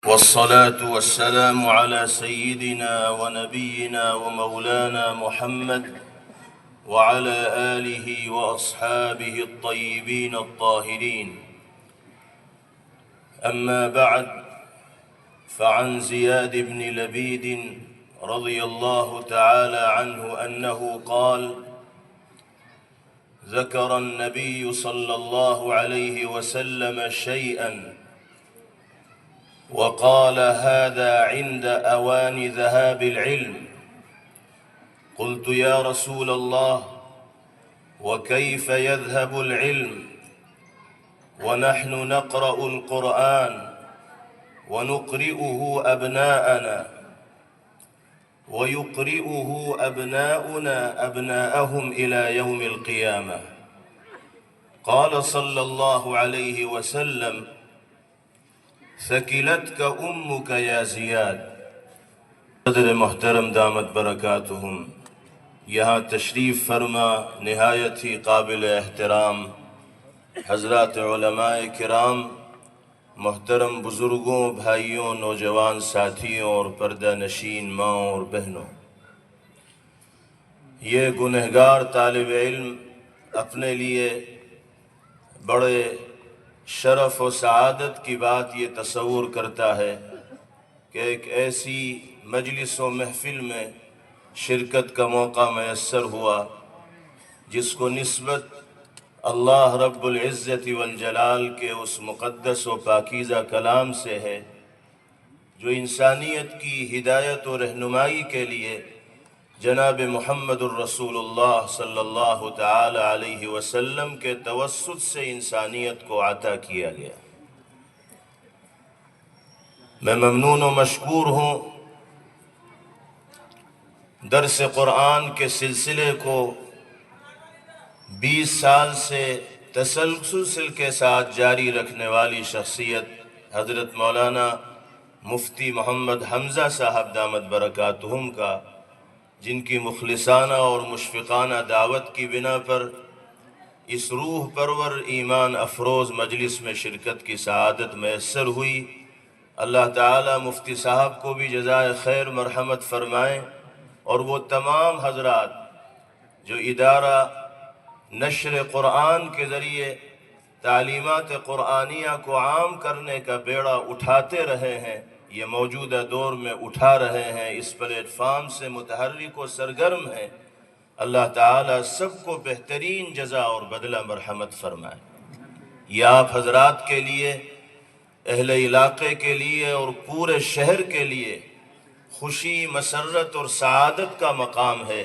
والصلاة والسلام على سيدنا ونبينا ومولانا محمد وعلى آله وأصحابه الطيبين الطاهرين. أما بعد، فعن زياد بن لبيد رضي الله تعالى عنه أنه قال: ذكر النبي صلى الله عليه وسلم شيئا وقال: هذا عند أوان ذهاب العلم. قلت: يا رسول الله، وكيف يذهب العلم ونحن نقرأ القرآن ونقرئه أبناءنا ويقرئه أبناؤنا أبناءهم إلى يوم القيامة؟ قال صلى الله عليه وسلم: ثقلتك أمك يا زیاد. صدر محترم دامت برکاتہم، یہاں تشریف فرما نہایت ہی قابل احترام حضرات علماء کرام، محترم بزرگوں، بھائیوں، نوجوان ساتھیوں اور پردہ نشین ماؤں اور بہنوں، یہ گنہگار طالب علم اپنے لیے بڑے شرف و سعادت کی بات یہ تصور کرتا ہے کہ ایک ایسی مجلس و محفل میں شرکت کا موقع میسر ہوا جس کو نسبت اللہ رب العزت والجلال کے اس مقدس و پاکیزہ کلام سے ہے جو انسانیت کی ہدایت و رہنمائی کے لیے جناب محمد الرسول اللہ صلی اللہ تعالی علیہ وسلم کے توسط سے انسانیت کو عطا کیا گیا۔ میں ممنون و مشکور ہوں، درس قرآن کے سلسلے کو 20 سال سے تسلسل کے ساتھ جاری رکھنے والی شخصیت حضرت مولانا مفتی محمد حمزہ صاحب دامت برکاتہم کا، جن کی مخلصانہ اور مشفقانہ دعوت کی بنا پر اس روح پرور ایمان افروز مجلس میں شرکت کی سعادت میسر ہوئی۔ اللہ تعالی مفتی صاحب کو بھی جزائے خیر مرحمت فرمائیں، اور وہ تمام حضرات جو ادارہ نشر قرآن کے ذریعے تعلیمات قرآنیہ کو عام کرنے کا بیڑا اٹھاتے رہے ہیں، یہ موجودہ دور میں اٹھا رہے ہیں، اس پلیٹ فارم سے متحرک و سرگرم ہیں، اللہ تعالیٰ سب کو بہترین جزا اور بدلہ مرحمت فرمائے۔ یہ آپ حضرات کے لیے، اہل علاقے کے لیے اور پورے شہر کے لیے خوشی، مسرت اور سعادت کا مقام ہے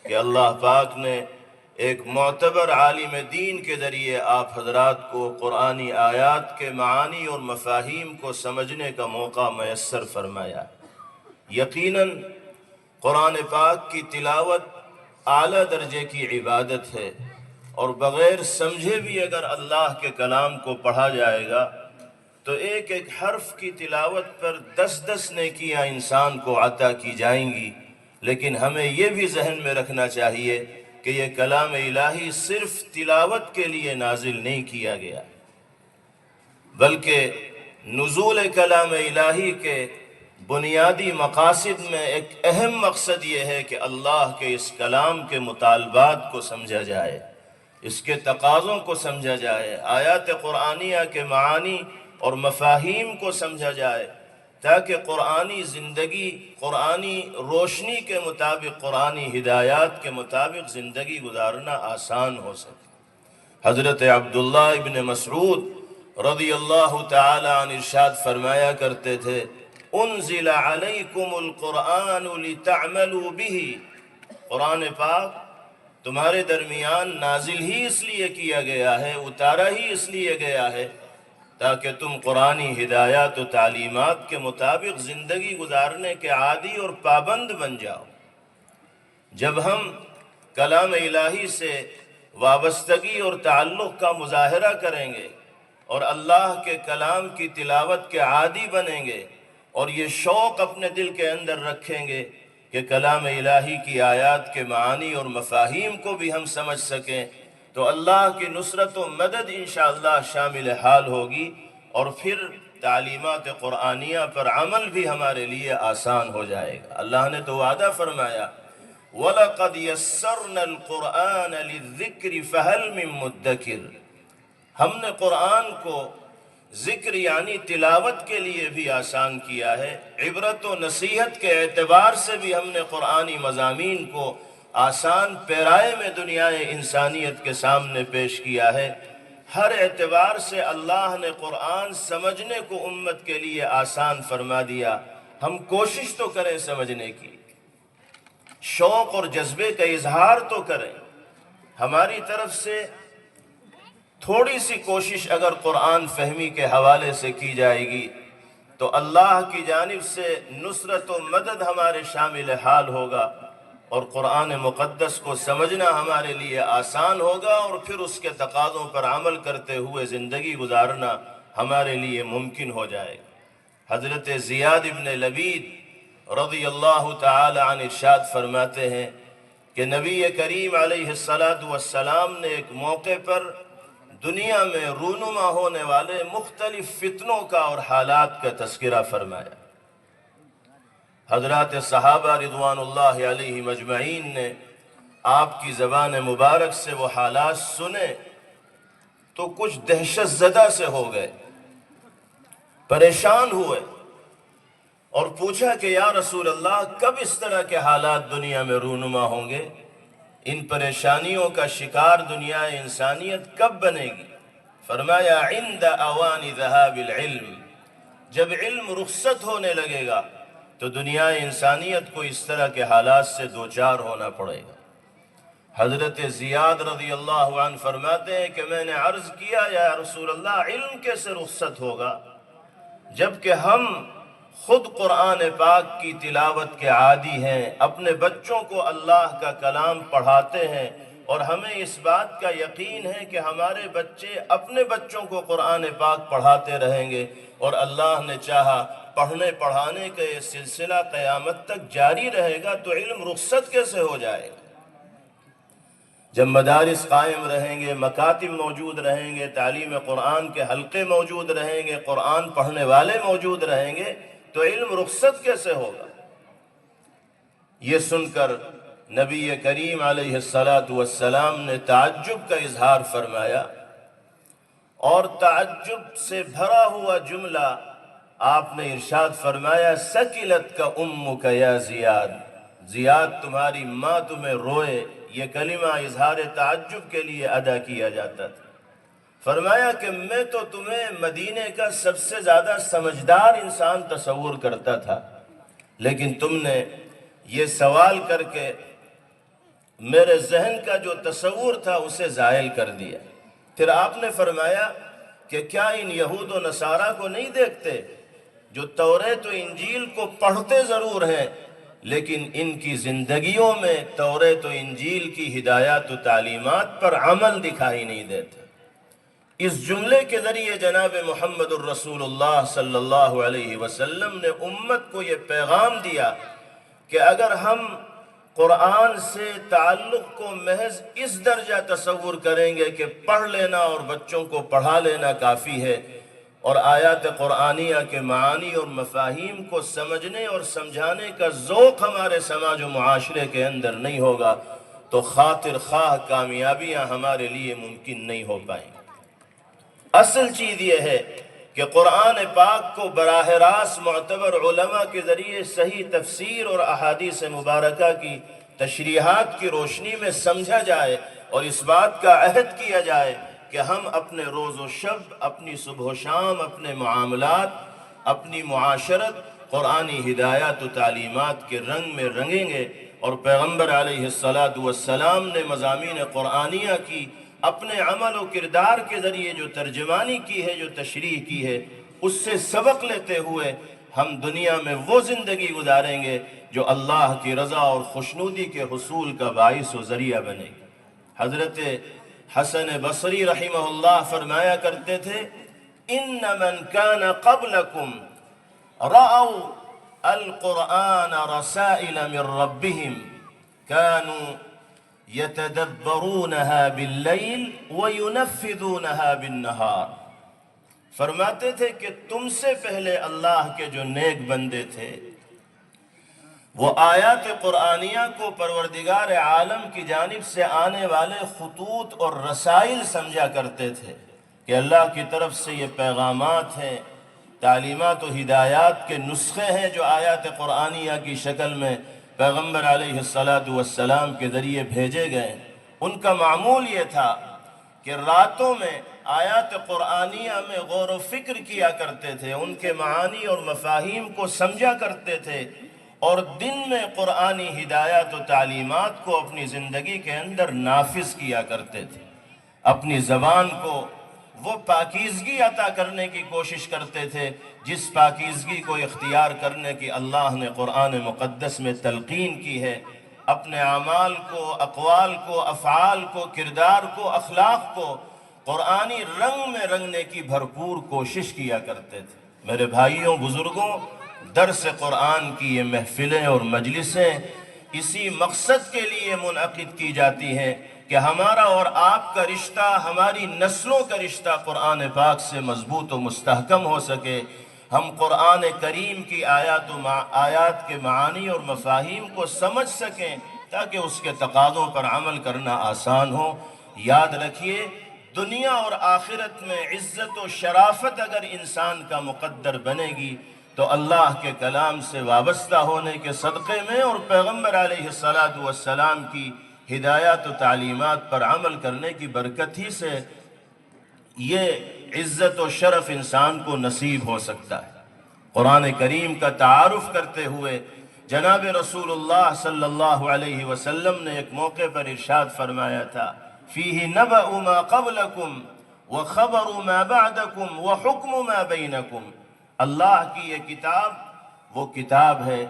کہ اللہ پاک نے ایک معتبر عالم دین کے ذریعے آپ حضرات کو قرآنی آیات کے معانی اور مفاہیم کو سمجھنے کا موقع میسر فرمایا۔ یقیناً قرآن پاک کی تلاوت اعلیٰ درجے کی عبادت ہے، اور بغیر سمجھے بھی اگر اللہ کے کلام کو پڑھا جائے گا تو ایک ایک حرف کی تلاوت پر 10 نیکیاں انسان کو عطا کی جائیں گی۔ لیکن ہمیں یہ بھی ذہن میں رکھنا چاہیے کہ یہ کلام الہی صرف تلاوت کے لیے نازل نہیں کیا گیا، بلکہ نزول کلام الہی کے بنیادی مقاصد میں ایک اہم مقصد یہ ہے کہ اللہ کے اس کلام کے مطالبات کو سمجھا جائے، اس کے تقاضوں کو سمجھا جائے، آیات قرآنیہ کے معانی اور مفاہیم کو سمجھا جائے، تاکہ قرآنی زندگی، قرآنی روشنی کے مطابق، قرآنی ہدایات کے مطابق زندگی گزارنا آسان ہو سکے۔ حضرت عبداللہ ابن مسعود رضی اللہ تعالی عنہ ارشاد فرمایا کرتے تھے: انزل علیکم القرآن لتعملوا بہ، قرآن پاک تمہارے درمیان نازل ہی اس لیے کیا گیا ہے، اتارا ہی اس لیے گیا ہے تاکہ تم قرآنی ہدایات و تعلیمات کے مطابق زندگی گزارنے کے عادی اور پابند بن جاؤ۔ جب ہم کلام الہی سے وابستگی اور تعلق کا مظاہرہ کریں گے اور اللہ کے کلام کی تلاوت کے عادی بنیں گے اور یہ شوق اپنے دل کے اندر رکھیں گے کہ کلام الہی کی آیات کے معانی اور مفاہیم کو بھی ہم سمجھ سکیں، تو اللہ کی نصرت و مدد انشاءاللہ شامل حال ہوگی، اور پھر تعلیمات قرآنیہ پر عمل بھی ہمارے لیے آسان ہو جائے گا۔ اللہ نے تو وعدہ فرمایا وَلَقَدْ يَسَّرْنَا الْقُرْآنَ لِلذِّكْرِ فَهَلْ مِن مُدَّكِرٍ، ہم نے قرآن کو ذکر یعنی تلاوت کے لیے بھی آسان کیا ہے، عبرت و نصیحت کے اعتبار سے بھی ہم نے قرآنی مضامین کو آسان پیرائے میں دنیا انسانیت کے سامنے پیش کیا ہے۔ ہر اعتبار سے اللہ نے قرآن سمجھنے کو امت کے لیے آسان فرما دیا۔ ہم کوشش تو کریں سمجھنے کی، شوق اور جذبے کا اظہار تو کریں، ہماری طرف سے تھوڑی سی کوشش اگر قرآن فہمی کے حوالے سے کی جائے گی تو اللہ کی جانب سے نصرت و مدد ہمارے شامل حال ہوگا، اور قرآن مقدس کو سمجھنا ہمارے لیے آسان ہوگا، اور پھر اس کے تقاضوں پر عمل کرتے ہوئے زندگی گزارنا ہمارے لیے ممکن ہو جائے گا۔ حضرت زیاد ابن لبید رضی اللہ تعالی عنہ ارشاد فرماتے ہیں کہ نبی کریم علیہ السلام نے ایک موقع پر دنیا میں رونما ہونے والے مختلف فتنوں کا اور حالات کا تذکرہ فرمایا۔ حضرات صحابہ رضوان اللہ علیہ مجمعین نے آپ کی زبان مبارک سے وہ حالات سنے تو کچھ دہشت زدہ سے ہو گئے، پریشان ہوئے اور پوچھا کہ یا رسول اللہ کب اس طرح کے حالات دنیا میں رونما ہوں گے؟ ان پریشانیوں کا شکار دنیا انسانیت کب بنے گی؟ فرمایا عند اوان ذہاب العلم، جب علم رخصت ہونے لگے گا تو دنیا انسانیت کو اس طرح کے حالات سے دوچار ہونا پڑے گا۔ حضرت زیاد رضی اللہ عنہ فرماتے ہیں کہ میں نے عرض کیا یا رسول اللہ علم کیسے رخصت ہوگا جبکہ ہم خود قرآن پاک کی تلاوت کے عادی ہیں، اپنے بچوں کو اللہ کا کلام پڑھاتے ہیں، اور ہمیں اس بات کا یقین ہے کہ ہمارے بچے اپنے بچوں کو قرآن پاک پڑھاتے رہیں گے، اور اللہ نے چاہا پڑھنے پڑھانے کا یہ سلسلہ قیامت تک جاری رہے گا، تو علم رخصت کیسے ہو جائے گا؟ جب مدارس قائم رہیں گے، مکاتب موجود رہیں گے، تعلیم قرآن کے حلقے موجود رہیں گے، قرآن پڑھنے والے موجود رہیں گے، تو علم رخصت کیسے ہوگا؟ یہ سن کر نبی کریم علیہ السلام نے تعجب کا اظہار فرمایا، اور تعجب سے بھرا ہوا جملہ آپ نے ارشاد فرمایا سکلت کا امک یا زیاد، زیاد تمہاری ماں تمہیں روئے۔ یہ کلمہ اظہار تعجب کے لیے ادا کیا جاتا تھا۔ فرمایا کہ میں تو تمہیں مدینے کا سب سے زیادہ سمجھدار انسان تصور کرتا تھا، لیکن تم نے یہ سوال کر کے میرے ذہن کا جو تصور تھا اسے زائل کر دیا۔ پھر آپ نے فرمایا کہ کیا ان یہود و نصارہ کو نہیں دیکھتے جو توریت و انجیل کو پڑھتے ضرور ہیں لیکن ان کی زندگیوں میں توریت و انجیل کی ہدایات و تعلیمات پر عمل دکھائی نہیں دیتے۔ اس جملے کے ذریعے جناب محمد الرسول اللہ صلی اللہ علیہ وسلم نے امت کو یہ پیغام دیا کہ اگر ہم قرآن سے تعلق کو محض اس درجہ تصور کریں گے کہ پڑھ لینا اور بچوں کو پڑھا لینا کافی ہے، اور آیات قرآنیہ کے معانی اور مفاہیم کو سمجھنے اور سمجھانے کا ذوق ہمارے سماج و معاشرے کے اندر نہیں ہوگا، تو خاطر خواہ کامیابیاں ہمارے لیے ممکن نہیں ہو پائیں گی۔ اصل چیز یہ ہے کہ قرآن پاک کو براہ راست معتبر علماء کے ذریعے صحیح تفسیر اور احادیث مبارکہ کی تشریحات کی روشنی میں سمجھا جائے، اور اس بات کا عہد کیا جائے کہ ہم اپنے روز و شب، اپنی صبح و شام، اپنے معاملات، اپنی معاشرت قرآنی ہدایات و تعلیمات کے رنگ میں رنگیں گے، اور پیغمبر علیہ السلام نے مضامین قرآنیہ کی اپنے عمل و کردار کے ذریعے جو ترجمانی کی ہے، جو تشریح کی ہے، اس سے سبق لیتے ہوئے ہم دنیا میں وہ زندگی گزاریں گے جو اللہ کی رضا اور خوشنودی کے حصول کا باعث و ذریعہ بنے گی۔ حضرت حسن بصری رحمہ اللہ فرمایا کرتے تھے ان من کان قبلکم رأوا القرآن رسائل من ربهم كانوا يتدبرونها بالليل وينفذونها بالنهار۔ فرماتے تھے کہ تم سے پہلے اللہ کے جو نیک بندے تھے وہ آیات قرآنیہ کو پروردگار عالم کی جانب سے آنے والے خطوط اور رسائل سمجھا کرتے تھے کہ اللہ کی طرف سے یہ پیغامات ہیں، تعلیمات و ہدایات کے نسخے ہیں جو آیات قرآنیہ کی شکل میں پیغمبر علیہ السلام کے ذریعے بھیجے گئے۔ ان کا معمول یہ تھا کہ راتوں میں آیات قرآنیہ میں غور و فکر کیا کرتے تھے، ان کے معانی اور مفاہیم کو سمجھا کرتے تھے، اور دن میں قرآنی ہدایات و تعلیمات کو اپنی زندگی کے اندر نافذ کیا کرتے تھے۔ اپنی زبان کو وہ پاکیزگی عطا کرنے کی کوشش کرتے تھے جس پاکیزگی کو اختیار کرنے کی اللہ نے قرآن مقدس میں تلقین کی ہے۔ اپنے اعمال کو، اقوال کو، افعال کو، کردار کو، اخلاق کو قرآنی رنگ میں رنگنے کی بھرپور کوشش کیا کرتے تھے۔ میرے بھائیوں، بزرگوں، درس قرآن کی یہ محفلیں اور مجلسیں اسی مقصد کے لیے منعقد کی جاتی ہیں کہ ہمارا اور آپ کا رشتہ، ہماری نسلوں کا رشتہ قرآن پاک سے مضبوط و مستحکم ہو سکے، ہم قرآن کریم کی آیات کے معانی اور مفاہیم کو سمجھ سکیں تاکہ اس کے تقاضوں پر عمل کرنا آسان ہو۔ یاد رکھیے، دنیا اور آخرت میں عزت و شرافت اگر انسان کا مقدر بنے گی تو اللہ کے کلام سے وابستہ ہونے کے صدقے میں اور پیغمبر علیہ السلام کی ہدایات و تعلیمات پر عمل کرنے کی برکت ہی سے یہ عزت و شرف انسان کو نصیب ہو سکتا ہے۔ قرآن کریم کا تعارف کرتے ہوئے جناب رسول اللہ صلی اللہ علیہ وسلم نے ایک موقع پر ارشاد فرمایا تھا، فیہ نبأ ما قبلکم وخبر ما بعدکم وحکم ما بینکم۔ اللہ کی یہ کتاب وہ کتاب ہے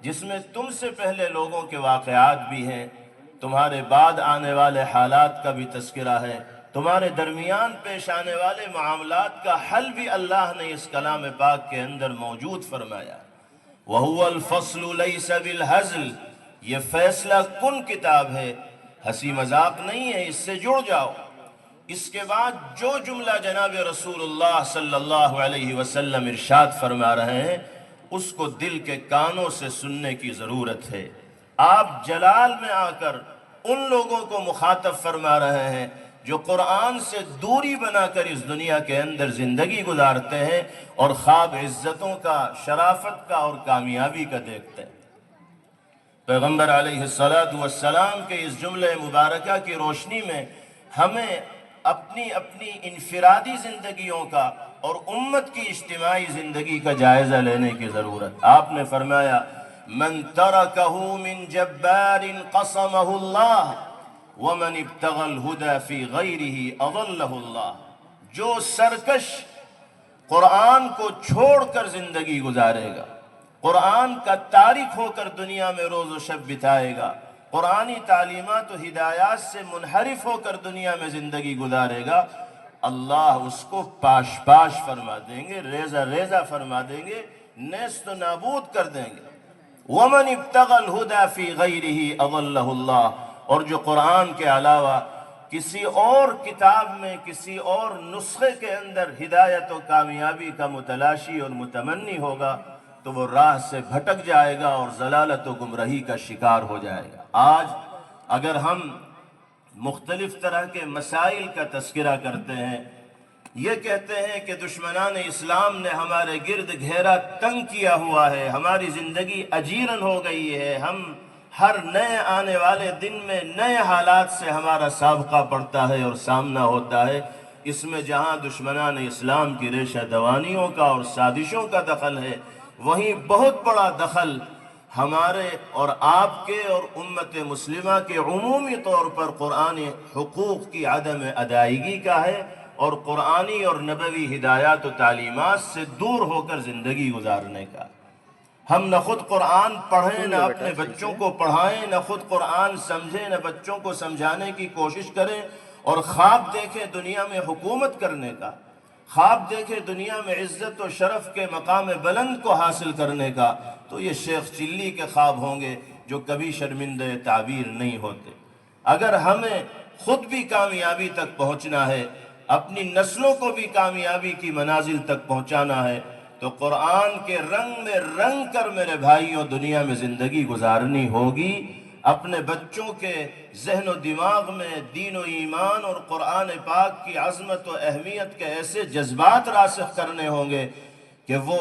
جس میں تم سے پہلے لوگوں کے واقعات بھی ہیں، تمہارے بعد آنے والے حالات کا بھی تذکرہ ہے، تمہارے درمیان پیش آنے والے معاملات کا حل بھی اللہ نے اس کلام پاک کے اندر موجود فرمایا۔ وَهُوَ الْفَصْلُ لَيْسَ بِالْهَزْلِ، یہ فیصلہ کن کتاب ہے، ہنسی مذاق نہیں ہے، اس سے جڑ جاؤ۔ اس کے بعد جو جملہ جناب رسول اللہ صلی اللہ علیہ وسلم ارشاد فرما رہے ہیں اس کو دل کے کانوں سے سننے کی ضرورت ہے۔ آپ جلال میں آ کر ان لوگوں کو مخاطب فرما رہے ہیں جو قرآن سے دوری بنا کر اس دنیا کے اندر زندگی گزارتے ہیں اور خواب عزتوں کا، شرافت کا اور کامیابی کا دیکھتے ہیں۔ پیغمبر علیہ السلام کے اس جملے مبارکہ کی روشنی میں ہمیں اپنی انفرادی زندگیوں کا اور امت کی اجتماعی زندگی کا جائزہ لینے کی ضرورت۔ آپ نے فرمایا، من ترکہ من جبار قسمہ اللہ ومن ابتغى الہدى فی غیرہ اضلہ اللہ۔ جو سرکش قرآن کو چھوڑ کر زندگی گزارے گا، قرآن کا تارک ہو کر دنیا میں روز و شب بتائے گا، قرآنی تعلیمات و ہدایات سے منحرف ہو کر دنیا میں زندگی گزارے گا، اللہ اس کو پاش پاش فرما دیں گے، ریزہ ریزہ فرما دیں گے، نیست و نابود کر دیں گے۔ وَمَنِ ابْتَغَى الْهُدَى فِي غَيْرِهِ أَضَلَّهُ اللَّهُ، اور جو قرآن کے علاوہ کسی اور کتاب میں، کسی اور نسخے کے اندر ہدایت و کامیابی کا متلاشی اور متمنی ہوگا تو وہ راہ سے بھٹک جائے گا اور ضلالت و گمراہی کا شکار ہو جائے گا۔ آج اگر ہم مختلف طرح کے مسائل کا تذکرہ کرتے ہیں، یہ کہتے ہیں کہ دشمنان اسلام نے ہمارے گرد گھیرا تنگ کیا ہوا ہے، ہماری زندگی اجیرن ہو گئی ہے، ہم ہر نئے آنے والے دن میں نئے حالات سے ہمارا سابقہ پڑتا ہے اور سامنا ہوتا ہے، اس میں جہاں دشمنان اسلام کی ریشہ دوانیوں کا اور سازشوں کا دخل ہے، وہیں بہت بڑا دخل ہمارے اور آپ کے اور امت مسلمہ کے عمومی طور پر قرآنی حقوق کی عدم ادائیگی کا ہے اور قرآنی اور نبوی ہدایات و تعلیمات سے دور ہو کر زندگی گزارنے کا۔ ہم نہ خود قرآن پڑھیں، نہ اپنے بچوں کو پڑھائیں، نہ خود قرآن سمجھیں، نہ بچوں کو سمجھانے کی کوشش کریں، اور خواب دیکھیں دنیا میں حکومت کرنے کا، خواب دیکھیں دنیا میں عزت و شرف کے مقام بلند کو حاصل کرنے کا، تو یہ شیخ چلی کے خواب ہوں گے جو کبھی شرمندہ تعبیر نہیں ہوتے۔ اگر ہمیں خود بھی کامیابی تک پہنچنا ہے اپنی نسلوں کو بھی کامیابی کی منازل تک پہنچانا ہے تو قرآن کے رنگ میں رنگ کر میرے بھائیوں دنیا میں زندگی گزارنی ہوگی۔ اپنے بچوں کے ذہن و دماغ میں دین و ایمان اور قرآن پاک کی عظمت و اہمیت کے ایسے جذبات راسخ کرنے ہوں گے کہ وہ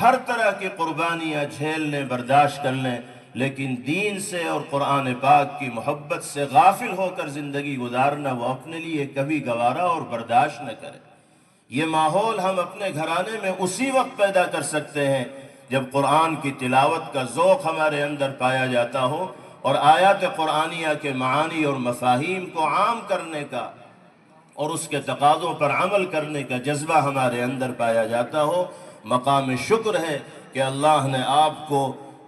ہر طرح کی قربانیاں جھیل لیں، برداشت کر لیں، لیکن دین سے اور قرآن پاک کی محبت سے غافل ہو کر زندگی گزارنا وہ اپنے لیے کبھی گوارا اور برداشت نہ کرے۔ یہ ماحول ہم اپنے گھرانے میں اسی وقت پیدا کر سکتے ہیں جب قرآن کی تلاوت کا ذوق ہمارے اندر پایا جاتا ہو اور آیات قرآنیہ کے معانی اور مفاہیم کو عام کرنے کا اور اس کے تقاضوں پر عمل کرنے کا جذبہ ہمارے اندر پایا جاتا ہو۔ مقام شکر ہے کہ اللہ نے آپ کو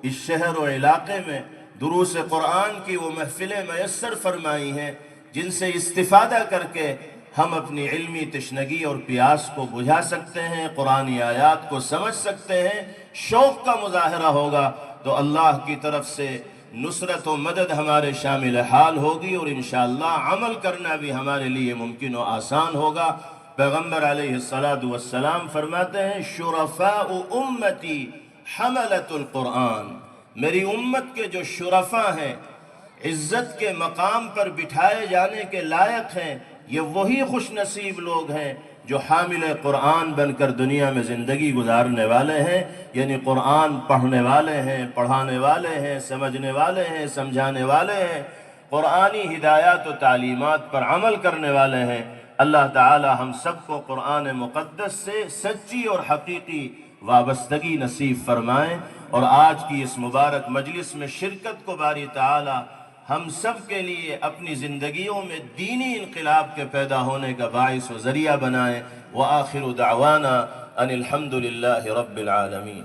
اس شہر و علاقے میں دروس قرآن کی وہ محفلیں میسر فرمائی ہیں جن سے استفادہ کر کے ہم اپنی علمی تشنگی اور پیاس کو بجھا سکتے ہیں، قرآنی آیات کو سمجھ سکتے ہیں، شوق کا مظاہرہ ہوگا تو اللہ کی طرف سے نصرت و مدد ہمارے شامل حال ہوگی اور انشاءاللہ عمل کرنا بھی ہمارے لیے ممکن و آسان ہوگا۔ پیغمبر علیہ السلام فرماتے ہیں شرفاء امتی حملت القرآن، میری امت کے جو شرفاء ہیں، عزت کے مقام پر بٹھائے جانے کے لائق ہیں، یہ وہی خوش نصیب لوگ ہیں جو حامل قرآن بن کر دنیا میں زندگی گزارنے والے ہیں، یعنی قرآن پڑھنے والے ہیں، پڑھانے والے ہیں، سمجھنے والے ہیں، سمجھانے والے ہیں، قرآنی ہدایات و تعلیمات پر عمل کرنے والے ہیں۔ اللہ تعالی ہم سب کو قرآن مقدس سے سچی اور حقیقی وابستگی نصیب فرمائیں، اور آج کی اس مبارک مجلس میں شرکت کو باری تعالی ہم سب کے لیے اپنی زندگیوں میں دینی انقلاب کے پیدا ہونے کا باعث و ذریعہ بنائیں۔ وآخر دعوانا ان الحمد للہ رب العالمین۔